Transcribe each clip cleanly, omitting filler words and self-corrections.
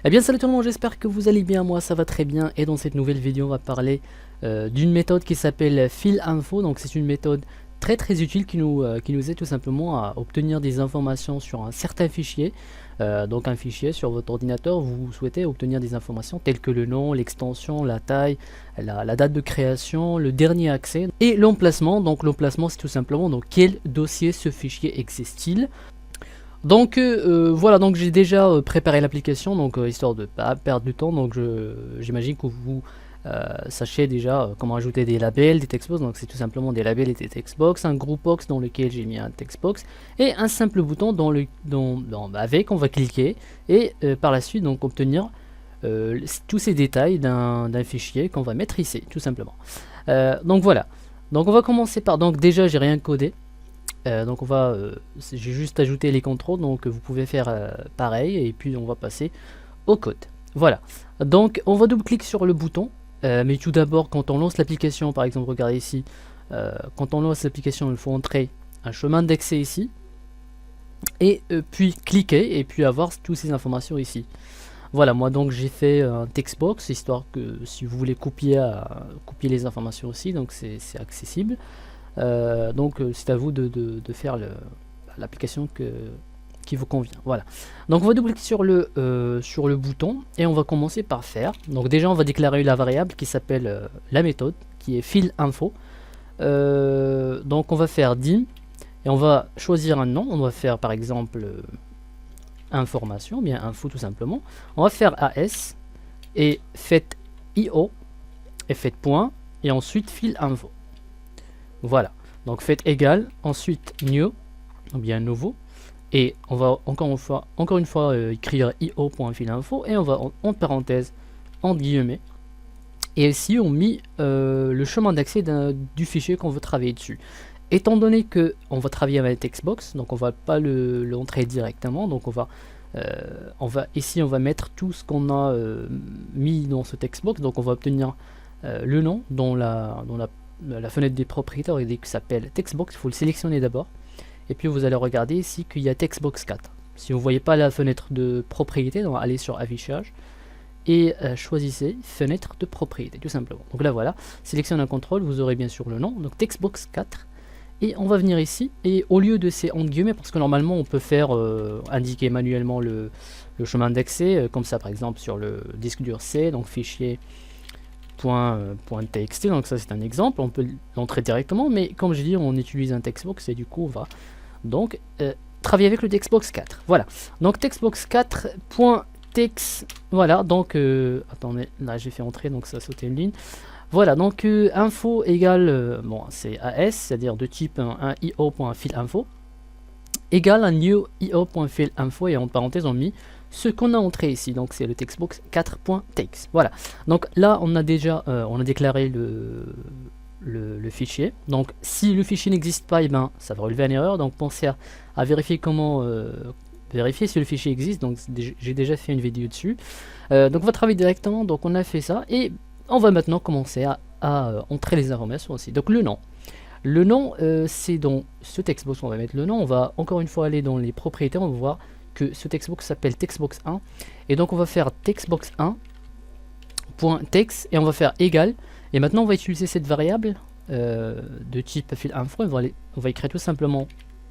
Eh bien salut tout le monde, j'espère que vous allez bien, moi ça va très bien et dans cette nouvelle vidéo on va parler d'une méthode qui s'appelle filinfo. Donc c'est une méthode très utile qui nous aide tout simplement à obtenir des informations sur un certain fichier. Donc un fichier sur votre ordinateur, vous souhaitez obtenir des informations telles que le nom, l'extension, la taille, la date de création, le dernier accès et l'emplacement. Donc l'emplacement c'est tout simplement dans quel dossier ce fichier existe-t-il. Donc voilà, donc j'ai déjà préparé l'application, donc histoire de pas perdre du temps. Donc j'imagine que vous sachez déjà comment ajouter des labels, des textbox. Donc c'est tout simplement des labels et des textbox, un group box dans lequel j'ai mis un textbox et un simple bouton avec on va cliquer et par la suite donc obtenir tous ces détails d'un fichier qu'on va mettre ici tout simplement. Donc voilà, donc on va commencer par, donc déjà j'ai rien codé. Donc j'ai juste ajouté les contrôles, donc vous pouvez faire pareil et puis on va passer au code. Voilà, donc on va double-cliquer sur le bouton, mais tout d'abord quand on lance l'application, par exemple regardez ici, quand on lance l'application il faut entrer un chemin d'accès ici, et puis cliquer et puis avoir toutes ces informations ici. Voilà, moi donc j'ai fait un textbox, histoire que si vous voulez copier les informations aussi, donc c'est accessible. Donc c'est à vous de faire l'application qui vous convient. Voilà. Donc on va double-cliquer sur le bouton et on va commencer par faire. Donc déjà on va déclarer la variable qui s'appelle la méthode, qui est filinfo. Donc on va faire dim et on va choisir un nom. On va faire par exemple information, bien info tout simplement. On va faire as et faites io et faites point et ensuite filinfo. Voilà, donc faites égal, ensuite new, ou bien nouveau, et on va encore une fois écrire io.filinfo et on va en parenthèse, entre guillemets, et ici on met le chemin d'accès du fichier qu'on veut travailler dessus. Étant donné que on va travailler avec textbox, donc on va pas l'entrer directement, donc ici on va mettre tout ce qu'on a mis dans ce textbox. Donc on va obtenir le nom dans la fenêtre des propriétaires qui s'appelle textbox. Il faut le sélectionner d'abord et puis vous allez regarder ici qu'il y a textbox 4. Si vous ne voyez pas la fenêtre de propriété, donc allez sur affichage et choisissez fenêtre de propriété tout simplement. Donc là voilà, sélectionnez un contrôle, vous aurez bien sûr le nom, donc textbox 4, et on va venir ici et au lieu de ces entre guillemets, parce que normalement on peut faire indiquer manuellement le chemin d'accès comme ça, par exemple sur le disque dur C, donc fichier .txt, donc ça c'est un exemple, on peut l'entrer directement, mais comme j'ai dit on utilise un textbox et du coup on va donc travailler avec le textbox 4. Voilà, donc textbox 4.text, voilà, donc attendez, là j'ai fait entrer donc ça a sauté une ligne. Voilà, donc info égale, bon c'est as, c'est-à-dire de type un io.filinfo, égale un new io.filinfo, et en parenthèse on met ce qu'on a entré ici, donc c'est le textbox 4.text. Voilà, donc là on a déjà on a déclaré le fichier. Donc si le fichier n'existe pas, et ben ça va relever une erreur, donc pensez à vérifier comment vérifier si le fichier existe. Donc j'ai déjà fait une vidéo dessus, donc on va travailler directement. Donc on a fait ça et on va maintenant commencer à entrer les informations aussi. Donc le nom, c'est dans ce textbox, on va mettre le nom. On va encore une fois aller dans les propriétaires, on va voir que ce textbox s'appelle textbox 1, et donc on va faire textbox 1.text et on va faire égal, et maintenant on va utiliser cette variable de type filinfo. On va écrire tout simplement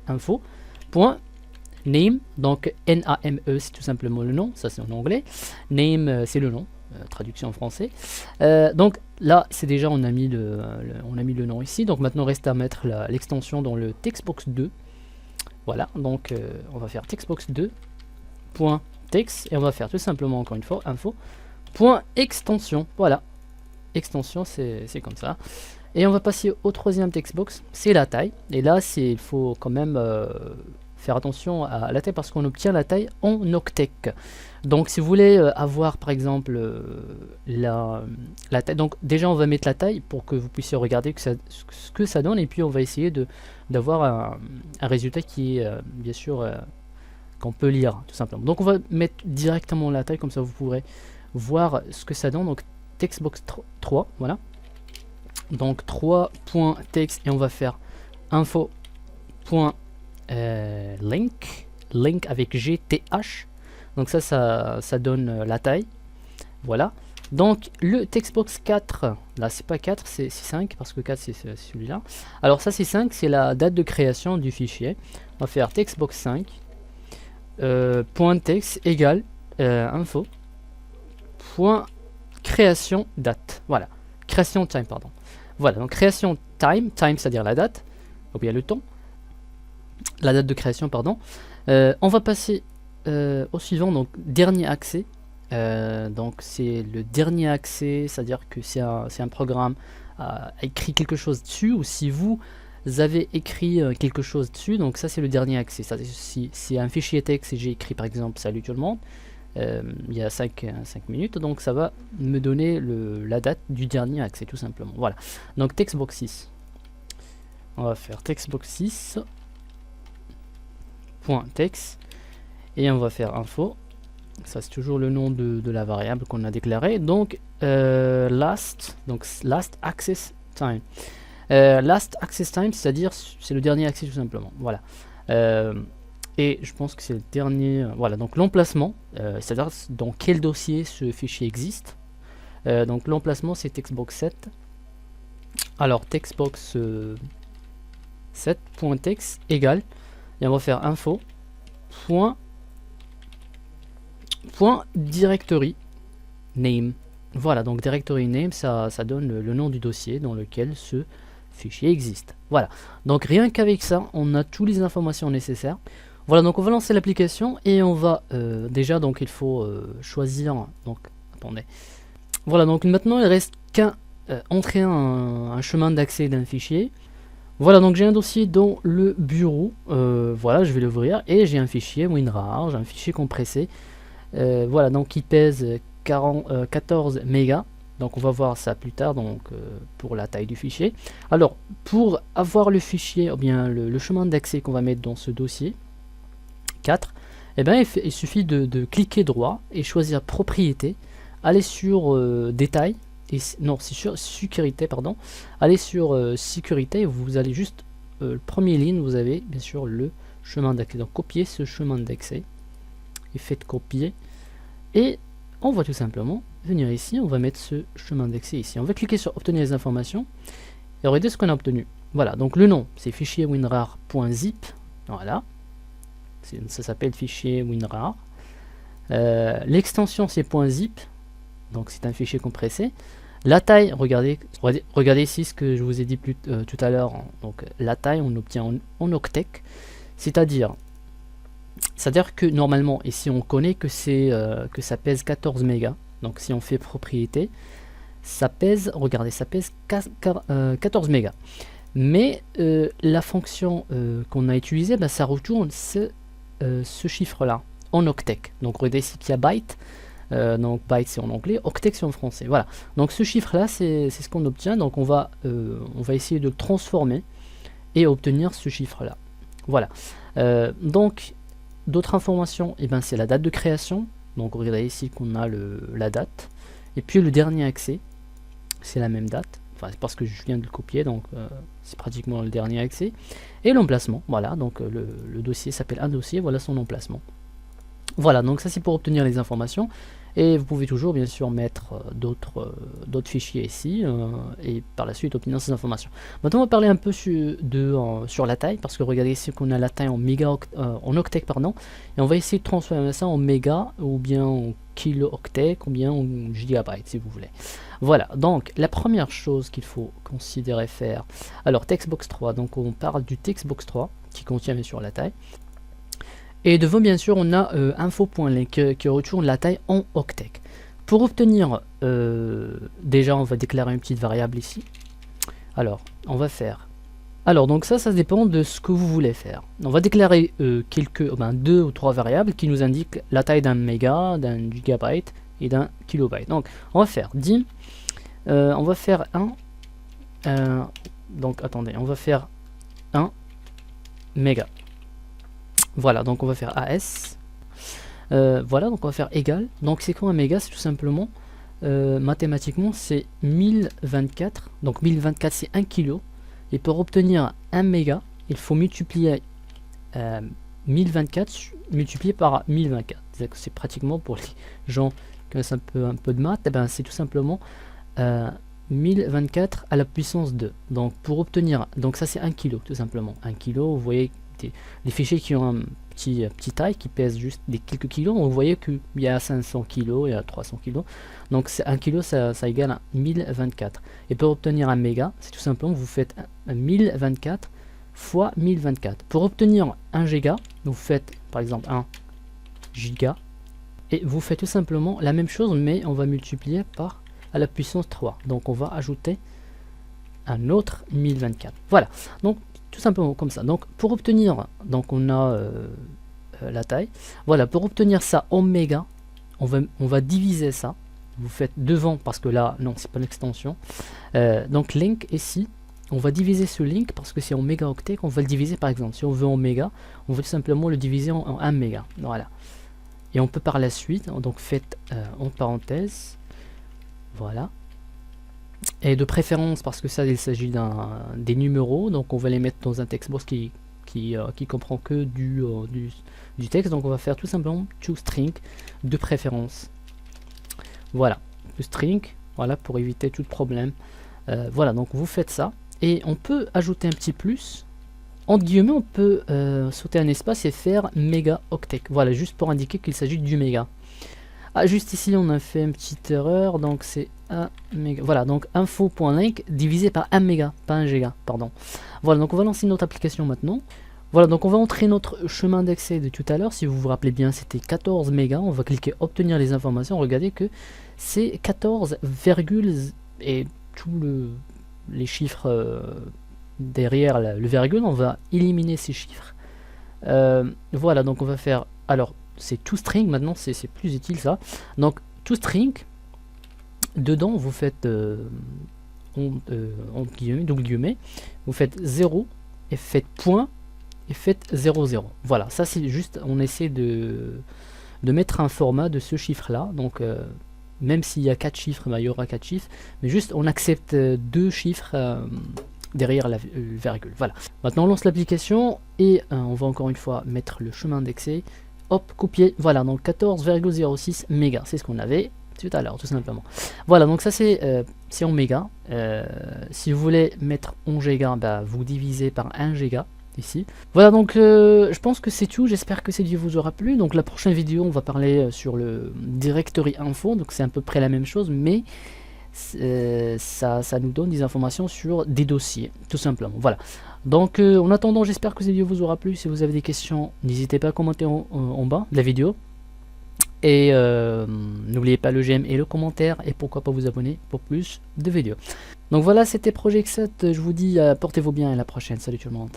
info name, donc name, c'est tout simplement le nom, ça c'est en anglais, name c'est le nom, traduction en français. Donc là c'est déjà on a mis le nom ici, donc maintenant reste à mettre l'extension dans le textbox 2. Voilà, donc on va faire textbox2.text et on va faire tout simplement encore une fois info.extension. Voilà, extension c'est comme ça. Et on va passer au troisième textbox, c'est la taille. Et là il faut quand même faire attention à la taille parce qu'on obtient la taille en octet. Donc si vous voulez avoir par exemple la taille, donc déjà on va mettre la taille pour que vous puissiez regarder ce que ça donne, et puis on va essayer d'avoir un résultat qui est bien sûr qu'on peut lire tout simplement. Donc on va mettre directement la taille, comme ça vous pourrez voir ce que ça donne. Donc textbox 3, voilà, donc 3.text et on va faire info.link, link avec gth. Donc ça donne la taille. Voilà. Donc le textbox 4, là c'est pas 4, c'est 5, parce que 4 c'est celui-là. Alors ça c'est 5, c'est la date de création du fichier. On va faire textbox 5, point texte égale info, point création date. Voilà, création time, pardon. Voilà, donc création time, c'est-à-dire la date, ou bien le temps, la date de création, pardon. On va passer au suivant, donc dernier accès. Donc c'est le dernier accès, c'est-à-dire que c'est un programme a écrit quelque chose dessus, ou si vous avez écrit quelque chose dessus, donc ça c'est le dernier accès. Si c'est un fichier texte et j'ai écrit par exemple salut tout le monde, il y a 5 minutes, donc ça va me donner la date du dernier accès tout simplement. Voilà, donc textbox 6, on va faire textbox 6 point text et on va faire info. Ça c'est toujours le nom de la variable qu'on a déclaré. Donc last access time. Last access time, c'est-à-dire c'est le dernier accès tout simplement. Voilà. Et je pense que c'est le dernier. Voilà. Donc l'emplacement, c'est-à-dire dans quel dossier ce fichier existe. Donc l'emplacement c'est textbox 7. Alors textbox 7.text égale, et on va faire info point directory name. Voilà, donc directory name, ça donne le nom du dossier dans lequel ce fichier existe. Voilà, donc rien qu'avec ça, on a toutes les informations nécessaires. Voilà, donc on va lancer l'application et on va déjà, donc il faut choisir. Donc attendez. Voilà, donc maintenant il reste qu'à entrer un chemin d'accès d'un fichier. Voilà, donc j'ai un dossier dans le bureau. Voilà, je vais l'ouvrir et j'ai un fichier WinRAR, j'ai un fichier compressé. Voilà, donc il pèse 14 mégas. Donc on va voir ça plus tard, donc pour la taille du fichier. Alors pour avoir le fichier, ou bien le chemin d'accès qu'on va mettre dans ce dossier 4, eh ben, il suffit de cliquer droit et choisir propriété, aller sur détail, et non c'est sur sécurité, pardon, aller sur sécurité et vous allez juste première ligne, vous avez bien sûr le chemin d'accès. Donc copier ce chemin d'accès et faites copier, et on va tout simplement venir ici, on va mettre ce chemin d'accès ici, on va cliquer sur obtenir les informations et regardez ce qu'on a obtenu. Voilà, donc le nom c'est fichier winrar.zip, voilà, ça s'appelle fichier WinRAR. L'extension c'est .zip, donc c'est un fichier compressé. La taille, regardez ici ce que je vous ai dit tout à l'heure. Donc la taille on obtient en octet, c'est-à-dire que normalement ici on connaît que que ça pèse 14 mégas. Donc si on fait propriété, ça pèse, regardez, ça pèse 14 mégas. Mais la fonction qu'on a utilisée, ben, ça retourne ce chiffre-là en octet. Donc regardez ici qu'il y a byte. Donc byte c'est en anglais, octet c'est en français. Voilà. Donc ce chiffre-là, c'est ce qu'on obtient. Donc on va essayer de le transformer et obtenir ce chiffre-là. Voilà. Donc d'autres informations, et ben c'est la date de création. Donc regardez ici qu'on a la date. Et puis le dernier accès, c'est la même date. Enfin, c'est parce que je viens de le copier, donc c'est pratiquement le dernier accès. Et l'emplacement, voilà, donc le dossier s'appelle un dossier, voilà son emplacement. Voilà, donc ça c'est pour obtenir les informations. Et vous pouvez toujours bien sûr mettre d'autres fichiers ici et par la suite obtenir ces informations. Maintenant on va parler un peu sur la taille, parce que regardez ici qu'on a la taille en en octet, pardon, et on va essayer de transformer ça en méga ou bien en kilo-octet ou bien en gigabyte si vous voulez. Voilà, donc la première chose qu'il faut considérer faire, alors textbox 3, donc on parle du textbox 3 qui contient bien sûr la taille. Et devant bien sûr on a info.link qui retourne la taille en octet. Pour obtenir, déjà on va déclarer une petite variable ici. Alors on va faire, alors donc ça dépend de ce que vous voulez faire. On va déclarer deux ou trois variables qui nous indiquent la taille d'un méga, d'un gigabyte et d'un kilobyte. Donc on va faire dim, on va faire donc attendez, on va faire 1 méga. Voilà, donc on va faire AS. Voilà, donc on va faire égal. Donc c'est quoi un méga? C'est tout simplement, mathématiquement, c'est 1024. Donc 1024 c'est 1 kilo. Et pour obtenir 1 méga, il faut multiplier 1024 multiplié par 1024. c'est pratiquement pour les gens qui connaissent un peu de maths, et ben c'est tout simplement 1024 à la puissance 2. Donc pour obtenir, donc ça c'est 1 kg tout simplement. 1 kg, vous voyez les fichiers qui ont un petit taille, qui pèsent juste des quelques kilos, vous voyez qu'il y a 500 kg, il y a 300 kg. Donc 1 kg ça égale à 1024. Et pour obtenir 1 méga, c'est tout simplement vous faites 1024 fois 1024. Pour obtenir 1 giga, vous faites par exemple 1 giga et vous faites tout simplement la même chose, mais on va multiplier par à la puissance 3. Donc on va ajouter un autre 1024. Voilà, donc tout simplement comme ça. Donc pour obtenir, donc on a la taille. Voilà, pour obtenir ça en méga, on va diviser ça. Vous faites devant parce que là, non, c'est pas une extension. Donc link ici, on va diviser ce link parce que c'est en mégaoctet qu'on va le diviser par exemple. Si on veut en méga, on va tout simplement le diviser en 1 méga. Voilà. Et on peut par la suite, donc faites en parenthèse. Voilà. Et de préférence, parce que ça il s'agit des numéros, donc on va les mettre dans un textbox qui comprend que du texte. Donc on va faire tout simplement toString de préférence. Voilà, toString, voilà, pour éviter tout problème. Voilà, donc vous faites ça. Et on peut ajouter un petit plus. Entre guillemets, on peut sauter un espace et faire mégaoctet. Voilà, juste pour indiquer qu'il s'agit du méga. Ah, juste ici, on a fait une petite erreur. Donc, c'est 1 méga. Voilà, donc info.link divisé par 1 méga, pas 1 giga, pardon. Voilà, donc on va lancer notre application maintenant. Voilà, donc on va entrer notre chemin d'accès de tout à l'heure. Si vous vous rappelez bien, c'était 14 mégas. On va cliquer obtenir les informations. Regardez que c'est 14, et tous les chiffres derrière le virgule, on va éliminer ces chiffres. Voilà, donc on va faire, alors c'est toString maintenant, c'est plus utile ça. Donc toString, dedans vous faites double guillemets, vous faites 0 et faites point et faites 00. Voilà, ça c'est juste, on essaie de mettre un format de ce chiffre là. Donc même s'il y a 4 chiffres, il y aura 4 chiffres, mais juste on accepte 2 chiffres derrière la virgule. Voilà, maintenant on lance l'application et on va encore une fois mettre le chemin d'accès. Hop, copier. Voilà, donc 14,06 mégas, c'est ce qu'on avait tout à l'heure, tout simplement. Voilà, donc ça c'est en mégas. Si vous voulez mettre en giga, bah, vous divisez par 1 giga ici. Voilà, donc je pense que c'est tout. J'espère que cette vidéo vous aura plu. Donc la prochaine vidéo, on va parler sur le directory info. Donc c'est à peu près la même chose, mais ça nous donne des informations sur des dossiers, tout simplement. Voilà. Donc en attendant, j'espère que cette vidéo vous aura plu. Si vous avez des questions, n'hésitez pas à commenter en bas de la vidéo. Et n'oubliez pas le j'aime et le commentaire. Et pourquoi pas vous abonner pour plus de vidéos. Donc voilà, c'était Project 7. Je vous dis portez-vous bien à la prochaine. Salut tout le monde.